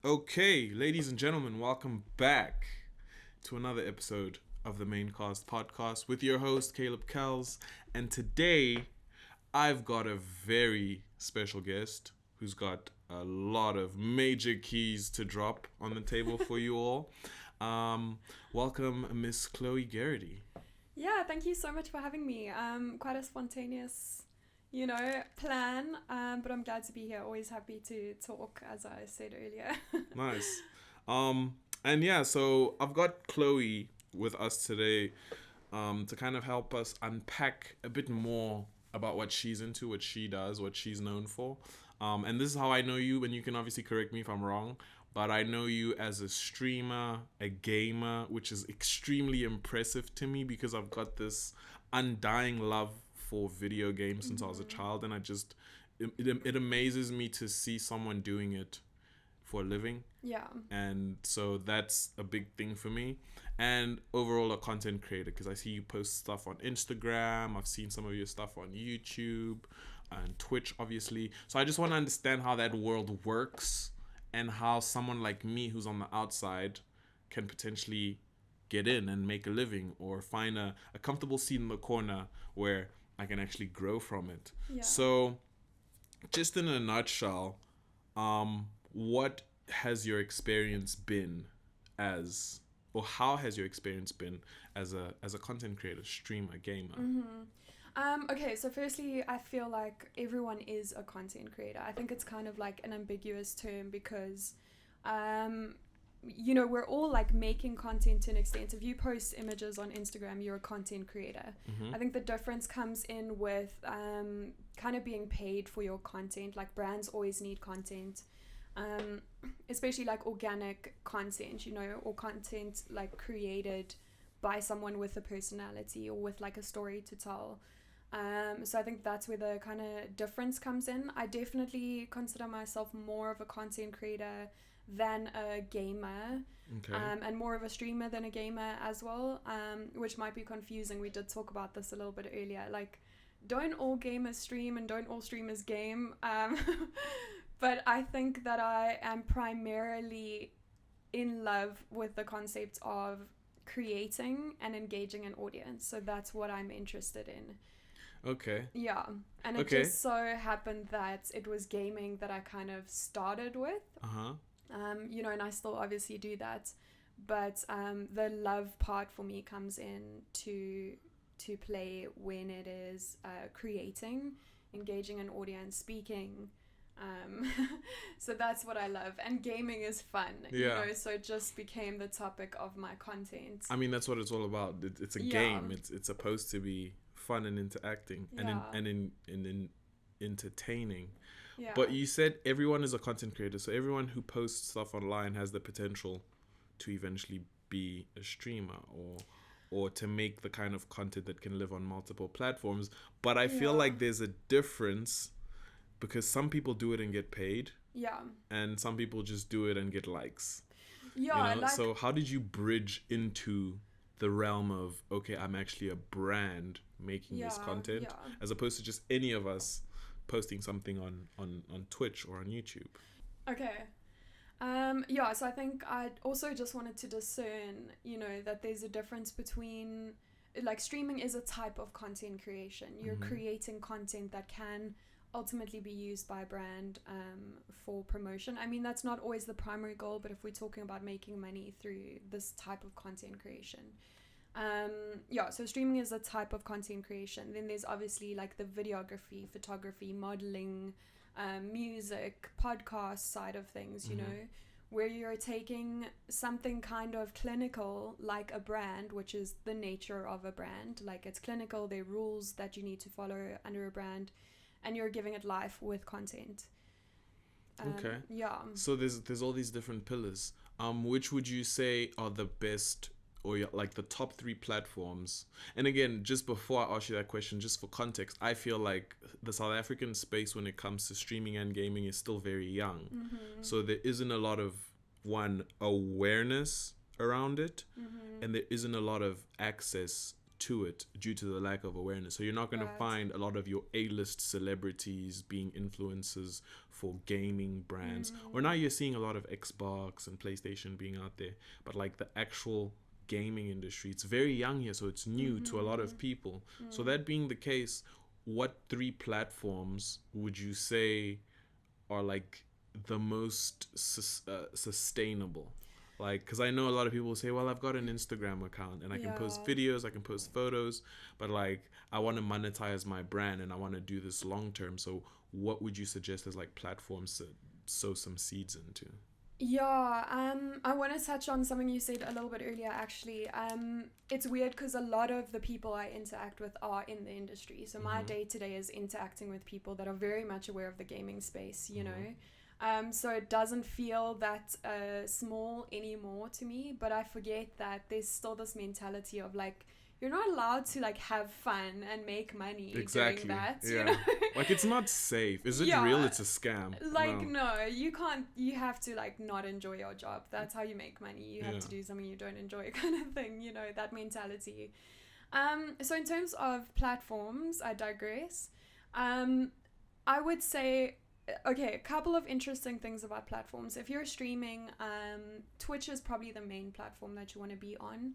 Okay, ladies and gentlemen, welcome back to another episode of the Maincast podcast with your host Caleb Kells. And today I've got a very special guest who's got a lot of major keys to drop on the table for you all. Welcome, Miss Chloe Garrity. Yeah, thank you so much for having me. Quite a spontaneous, plan. But I'm glad to be here. Always happy to talk, as I said earlier. Nice. And yeah, so I've got Chloe with us today to kind of help us unpack a bit more about what she's into, what she does, what she's known for. And this is how I know you, and you can obviously correct me if I'm wrong, but I know you as a streamer, a gamer, which is extremely impressive to me because I've got this undying love for video games since I was a child, and it amazes me to see someone doing it for a living. Yeah. And so that's a big thing for me. And overall, a content creator, because I see you post stuff on Instagram. I've seen some of your stuff on YouTube and Twitch, obviously. So I just want to understand how that world works and how someone like me who's on the outside can potentially get in and make a living or find a comfortable seat in the corner where I can actually grow from it. Yeah. So just in a nutshell, what has your experience been as, or how has your experience been as a content creator, streamer, gamer? Okay, so firstly, I feel like everyone is a content creator. I think it's kind of like an ambiguous term because, we're all like making content to an extent. If you post images on Instagram, you're a content creator. I think the difference comes in with kind of being paid for your content. Like brands always need content. Especially like organic content, or content like created by someone with a personality or with like a story to tell. So I think that's where the kind of difference comes in. I definitely consider myself more of a content creator than a gamer. Okay. And more of a streamer than a gamer as well, which might be confusing. We did talk about this a little bit earlier. Like, don't all gamers stream and don't all streamers game. But I think that I am primarily in love with the concept of creating and engaging an audience. So that's what I'm interested in. Okay. Yeah. And it Okay. just so happened that it was gaming that I kind of started with. Uh-huh. And I still obviously do that. But the love part for me comes in to play when it is creating, engaging an audience, speaking. So that's what I love, and gaming is fun. Yeah. So it just became the topic of my content. I mean, that's what it's all about. It's a game. It's supposed to be fun and interacting and entertaining. Yeah. But you said everyone is a content creator, so everyone who posts stuff online has the potential to eventually be a streamer or to make the kind of content that can live on multiple platforms. But I feel like there's a difference because some people do it and get paid. Yeah. And some people just do it and get likes. Yeah. So how did you bridge into the realm of, okay, I'm actually a brand making this content as opposed to just any of us posting something on Twitch or on YouTube? Okay. So I think I also just wanted to discern, that there's a difference between, like, streaming is a type of content creation. You're creating content that can ultimately be used by a brand for promotion. I mean, that's not always the primary goal, but if we're talking about making money through this type of content creation, so streaming is a type of content creation. Then there's obviously like the videography, photography, modeling, music, podcast side of things, where you're taking something kind of clinical like a brand, which is the nature of a brand. Like, it's clinical, there are rules that you need to follow under a brand, and you're giving it life with content. Okay. Yeah. So there's all these different pillars. Which would you say are the best, or like the top 3 platforms? And again, just before I ask you that question, just for context, I feel like the South African space when it comes to streaming and gaming is still very young. So there isn't a lot of awareness around it, and there isn't a lot of access to it due to the lack of awareness. So you're not going to find a lot of your A-list celebrities being influencers for gaming brands. Or now you're seeing a lot of Xbox and PlayStation being out there, but like the actual gaming industry, it's very young here, so it's new to a lot of people. So that being the case, what 3 platforms would you say are like the most sustainable? Like, because I know a lot of people say, well, I've got an Instagram account and I can post videos, I can post photos, but like I want to monetize my brand and I want to do this long term. So what would you suggest as like platforms to sow some seeds into? Yeah, I want to touch on something you said a little bit earlier, actually. It's weird because a lot of the people I interact with are in the industry. So my day-to-day is interacting with people that are very much aware of the gaming space, you know. So it doesn't feel that small anymore to me, but I forget that there's still this mentality of like, you're not allowed to like have fun and make money doing that, you know? Like, it's not safe. Is it real? It's a scam. Like, no, you can't. You have to like not enjoy your job. That's how you make money. You have to do something you don't enjoy, kind of thing, you know, that mentality. So in terms of platforms, I digress. I would say, okay, a couple of interesting things about platforms. If you're streaming, Twitch is probably the main platform that you want to be on.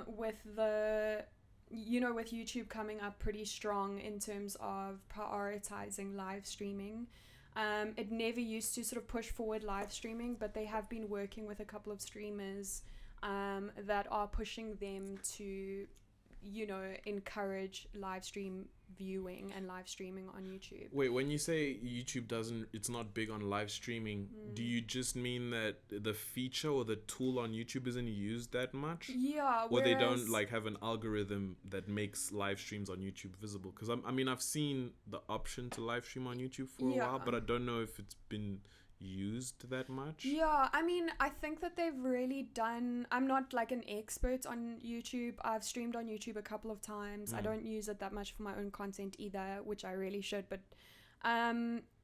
With the, you know, with YouTube coming up pretty strong in terms of prioritizing live streaming. It never used to sort of push forward live streaming, but they have been working with a couple of streamers that are pushing them to, you know, encourage live stream viewing and live streaming on YouTube. Wait, when you say YouTube it's not big on live streaming, do you just mean that the feature or the tool on YouTube isn't used that much? Yeah, or they don't like have an algorithm that makes live streams on YouTube visible? Because I mean, I've seen the option to live stream on YouTube for a while, but I don't know if it's been used that much. Yeah, I mean, I think that they've really done, I'm not like an expert on YouTube. I've streamed on YouTube a couple of times. I don't use it that much for my own content either, which I really should, but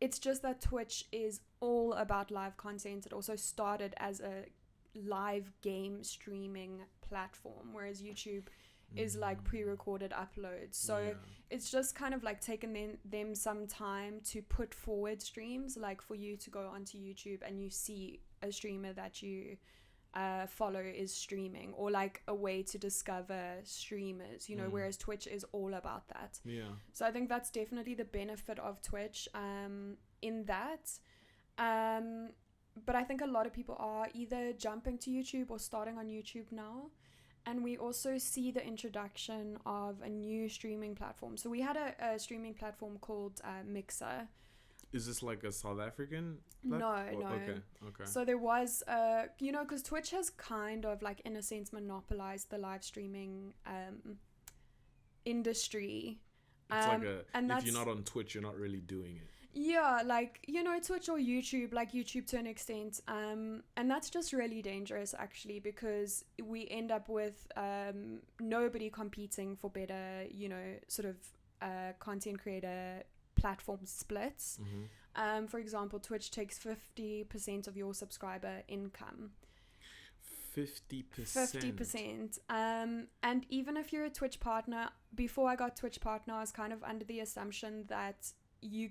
it's just that Twitch is all about live content. It also started as a live game streaming platform, whereas YouTube is like pre-recorded uploads. So it's just kind of like taken them some time to put forward streams, like for you to go onto YouTube and you see a streamer that you follow is streaming, or like a way to discover streamers, you know, whereas Twitch is all about that. So I think that's definitely the benefit of Twitch in that. But I think a lot of people are either jumping to YouTube or starting on YouTube now. And we also see the introduction of a new streaming platform. So we had a streaming platform called Mixer. Is this like a South African platform? No. Okay. So there was, you know, because Twitch has kind of like, in a sense, monopolized the live streaming industry. It's like if you're not on Twitch, you're not really doing it. Yeah, like, you know, Twitch or YouTube, like YouTube to an extent. And that's just really dangerous, actually, because we end up with nobody competing for better, you know, sort of content creator platform splits. For example, Twitch takes 50% of your subscriber income. 50%. And even if you're a Twitch partner, before I got Twitch partner, I was kind of under the assumption that you,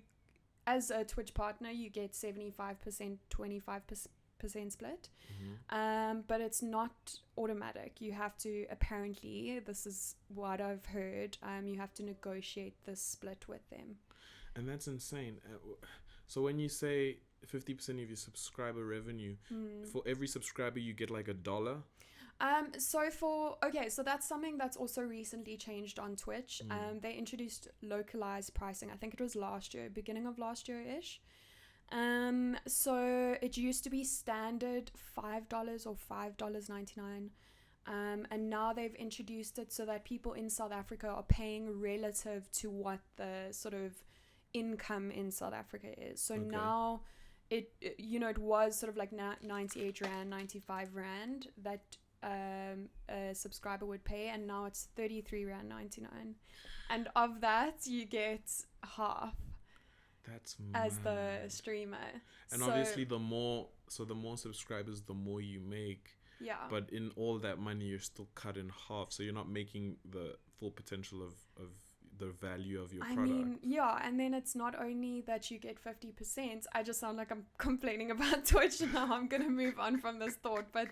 as a Twitch partner, you get 75%, 25% split. But it's not automatic. You have to, apparently, this is what I've heard, you have to negotiate this split with them. And that's insane. So when you say 50% of your subscriber revenue, for every subscriber you get like $1? So that's something that's also recently changed on Twitch. They introduced localized pricing. I think it was last year, beginning of last year-ish. So it used to be standard $5 or $5.99. And now they've introduced it so that people in South Africa are paying relative to what the sort of income in South Africa is. So now it was sort of like 98 Rand, 95 Rand that a subscriber would pay, and now it's 33 Rand 99, and of that you get half. That's as the streamer. And so, obviously the more subscribers, the more you make. Yeah. But in all that money, you're still cut in half. So you're not making the full potential of the value of your product. I mean, yeah, and then it's not only that you get 50%. I just sound like I'm complaining about Twitch now. I'm going to move on from this thought, but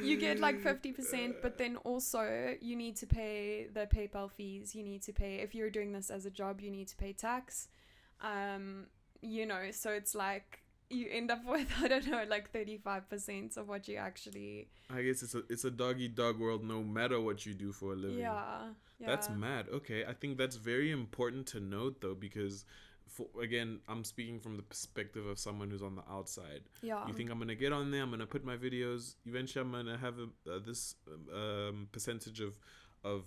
you get like 50%, but then also you need to pay the PayPal fees. You need to pay, if you're doing this as a job, you need to pay tax. You know, so it's like you end up with, I don't know, like 35% of what you actually. I guess it's a dog eat dog world no matter what you do for a living. Yeah. That's mad. Okay, I think that's very important to note though, because again, I'm speaking from the perspective of someone who's on the outside. Yeah. You think I'm gonna get on there? I'm gonna put my videos. Eventually, I'm gonna have this percentage of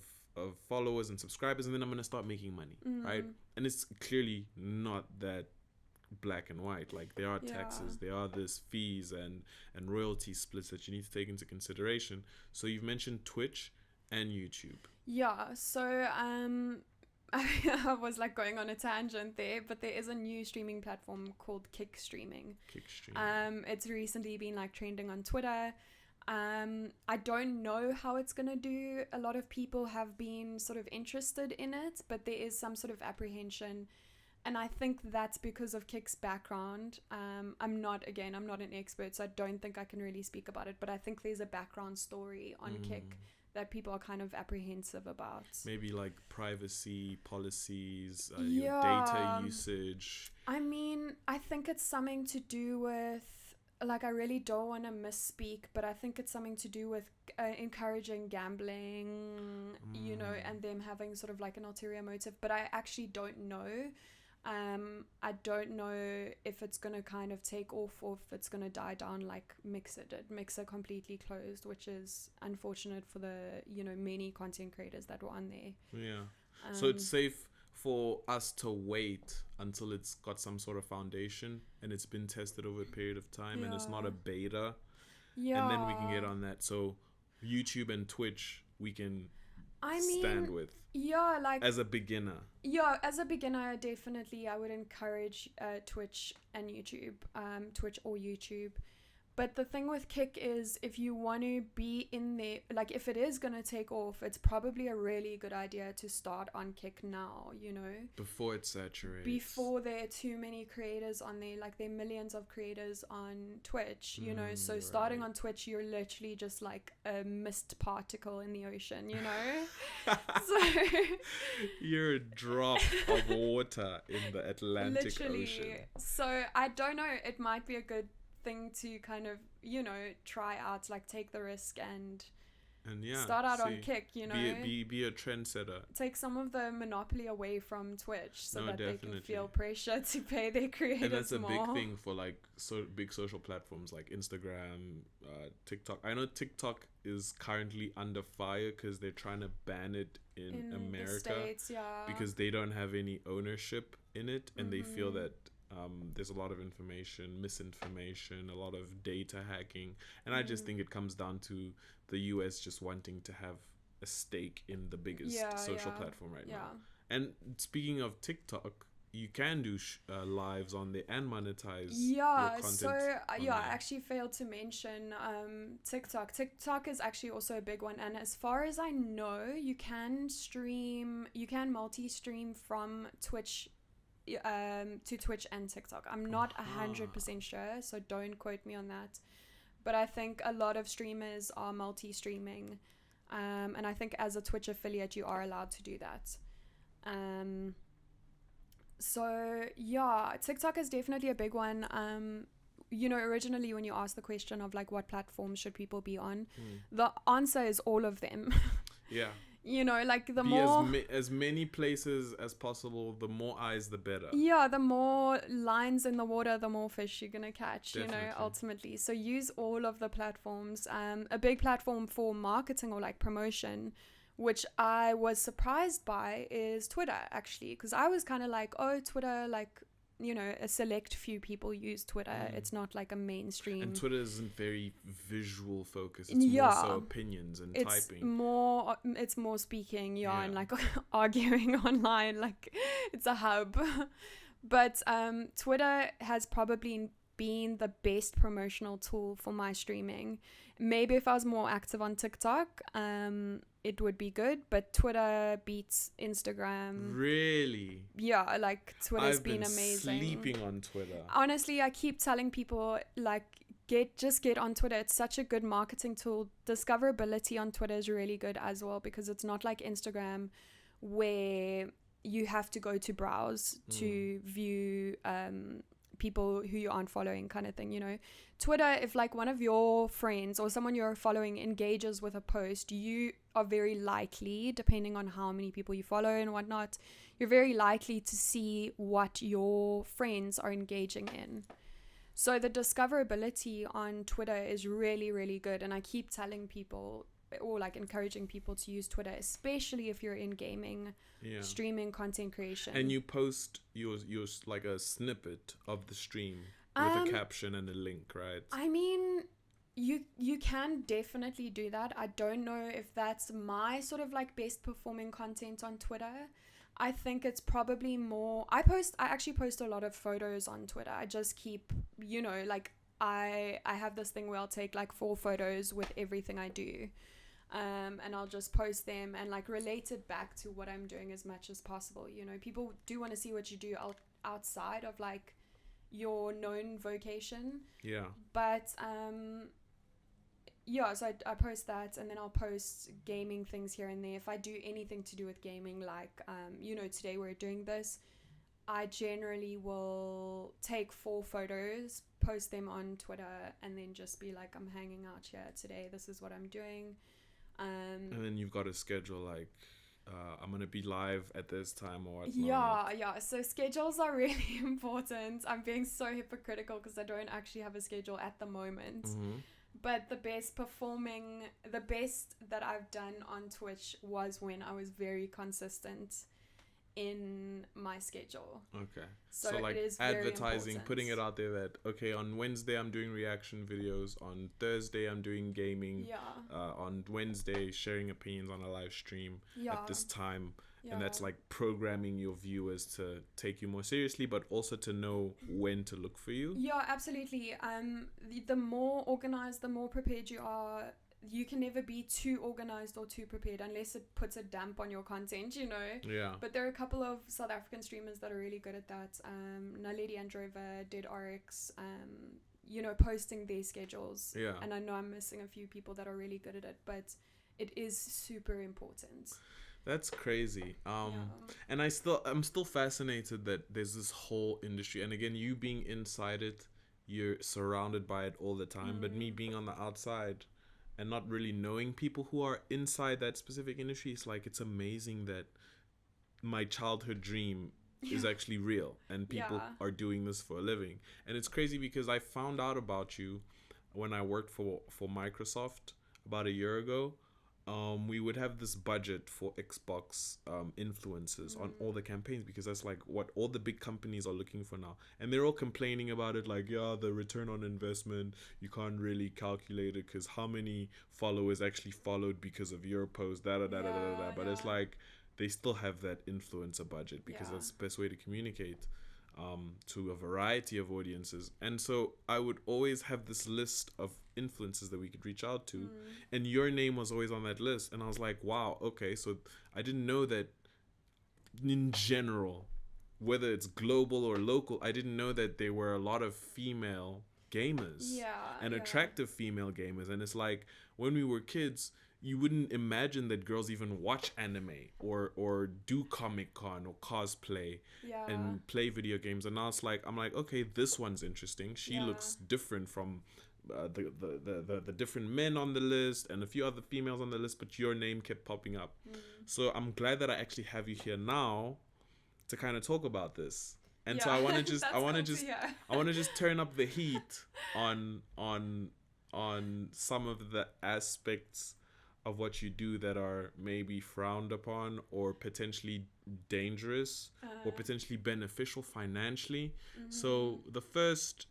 followers and subscribers, and then I'm gonna start making money, right? And it's clearly not that black and white. Like there are taxes, there are this fees and royalty splits that you need to take into consideration. So you've mentioned Twitch and YouTube. Yeah, so I was like going on a tangent there, but there is a new streaming platform called Kick Streaming. It's recently been like trending on Twitter. I don't know how it's gonna do. A lot of people have been sort of interested in it, but there is some sort of apprehension, and I think that's because of Kick's background. I'm not an expert, so I don't think I can really speak about it, but I think there's a background story on Kick that people are kind of apprehensive about. Maybe like privacy policies, your data usage. I mean, I think it's something to do with, like, I really don't want to misspeak, but I think it's something to do with encouraging gambling, you know, and them having sort of like an ulterior motive. But I actually don't know. I don't know if it's going to kind of take off or if it's going to die down like Mixer did. Mixer completely closed, which is unfortunate for the, you know, many content creators that were on there. Yeah. So it's safe for us to wait until it's got some sort of foundation and it's been tested over a period of time and it's not a beta. Yeah. And then we can get on that. So YouTube and Twitch, we can stand with. Yeah, like as a beginner. Yeah, as a beginner, definitely I would encourage Twitch and YouTube, Twitch or YouTube. But the thing with Kick is if you want to be in there, like if it is going to take off, it's probably a really good idea to start on Kick now, you know. Before it saturates. Before there are too many creators on there, like there are millions of creators on Twitch, you know. So starting on Twitch, you're literally just like a mist particle in the ocean, you know. So you're a drop of water in the Atlantic Ocean. So I don't know, it might be a good thing to kind of, you know, try out, like take the risk and start out on Kick, you know, be a trendsetter, take some of the monopoly away from Twitch so that they can feel pressure to pay their creators more. And that's a big thing for like big social platforms like Instagram, TikTok. I know TikTok is currently under fire because they're trying to ban it in America, the States, because they don't have any ownership in it and they feel that there's a lot of misinformation, a lot of data hacking, and I just think it comes down to the US just wanting to have a stake in the biggest social platform right now. And speaking of TikTok, you can do lives on there and monetize your content. So I actually failed to mention TikTok. TikTok is actually also a big one, and as far as I know, you can multi-stream from Twitch to Twitch and TikTok. I'm not 100% sure, so don't quote me on that. But I think a lot of streamers are multi-streaming, and I think as a Twitch affiliate, you are allowed to do that. So yeah, TikTok is definitely a big one. You know, originally when you asked the question of like what platforms should people be on, the answer is all of them. Yeah. You know, like the more as many places as possible, the more eyes the better. Yeah, the more lines in the water, the more fish you're gonna catch. Definitely. You know, ultimately. So use all of the platforms. A big platform for marketing or like promotion, which I was surprised by, is Twitter actually, because I was kind of like, oh, Twitter, like, you know, a select few people use Twitter. It's not like a mainstream. And Twitter isn't very visual focused. It's more so opinions and typing. It's more speaking, and like arguing online. Like it's a hub. But Twitter has probably been the best promotional tool for my streaming. Maybe if I was more active on TikTok, it would be good, but Twitter beats Instagram. Really? Yeah, like Twitter's I've been been amazing. sleeping on Twitter. Honestly, I keep telling people, like, get on Twitter. It's such a good marketing tool. Discoverability on Twitter is really good as well, because it's not like Instagram where you have to go to browse to view people who you aren't following, kind of thing, you know. Twitter, if like one of your friends or someone you're following engages with a post, you are very likely, depending on how many people you follow and whatnot, you're very likely to see what your friends are engaging in. So the discoverability on Twitter is really, really good. And I keep telling people, or like encouraging people to use Twitter, especially if you're in gaming, streaming, content creation. And you post your like a snippet of the stream with a caption and a link, right? I mean, you can definitely do that. I don't know if that's my sort of like best performing content on Twitter. I think it's probably more, I actually post a lot of photos on Twitter. I just keep, you know, like I have this thing where I'll take like 4 photos with everything I do. And I'll just post them and like relate it back to what I'm doing as much as possible. You know, people do want to see what you do outside of like your known vocation. Yeah. But yeah, so I post that, and then I'll post gaming things here and there. If I do anything to do with gaming, like you know, today we're doing this, I generally will take 4 photos, post them on Twitter, and then just be like, I'm hanging out here today, this is what I'm doing. And then you've got a schedule like I'm gonna be live at this time or whatnot. Yeah. So schedules are really important. I'm being so hypocritical because I don't actually have a schedule at the moment. But the best that I've done on Twitch was when I was very consistent in my schedule. Okay. So like it is advertising, very putting it out there that, okay, on Wednesday I'm doing reaction videos, on Thursday I'm doing gaming, on Wednesday sharing opinions on a live stream at this time. And that's like programming your viewers to take you more seriously, but also to know when to look for you. Yeah, absolutely. The more organized, the more prepared you are. You can never be too organized or too prepared unless it puts a damp on your content, you know. Yeah. But there are a couple of South African streamers that are really good at that. Naledi Androva, Dead RX, you know, posting their schedules. Yeah. And I know I'm missing a few people that are really good at it, but it is super important. That's crazy. And I'm still fascinated that there's this whole industry. And again, you being inside it, you're surrounded by it all the time. But me being on the outside and not really knowing people who are inside that specific industry, it's like, it's amazing that my childhood dream is actually real and people are doing this for a living. And it's crazy because I found out about you when I worked for Microsoft about a year ago. We would have this budget for Xbox influencers on all the campaigns, because that's like what all the big companies are looking for now. And they're all complaining about it, like, yeah, the return on investment, you can't really calculate it because how many followers actually followed because of your post, But it's like they still have that influencer budget because that's the best way to communicate to a variety of audiences. And so I would always have this list of influencers that we could reach out to, and your name was always on that list. And I was like, wow, okay, so I didn't know that in general, whether it's global or local, I didn't know that there were a lot of female gamers and attractive female gamers. And it's like, when we were kids, you wouldn't imagine that girls even watch anime or do Comic-Con or cosplay and play video games. And now it's like, I'm like, okay, this one's interesting. She looks different from the different men on the list and a few other females on the list, but your name kept popping up. So I'm glad that I actually have you here now to kind of talk about this. And so I want to just turn up the heat on some of the aspects of what you do that are maybe frowned upon or potentially dangerous or potentially beneficial financially. So the first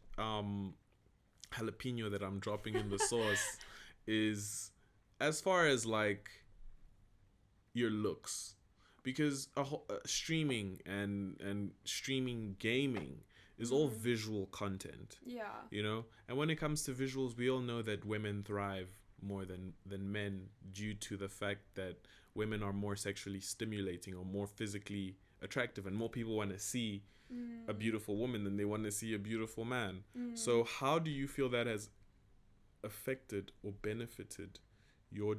jalapeno that I'm dropping in the sauce is as far as like your looks, because streaming and streaming gaming is all visual content. Yeah. You know, and when it comes to visuals, we all know that women thrive more than men due to the fact that women are more sexually stimulating or more physically attractive, and more people want to see a beautiful woman than they want to see a beautiful man. So how do you feel that has affected or benefited your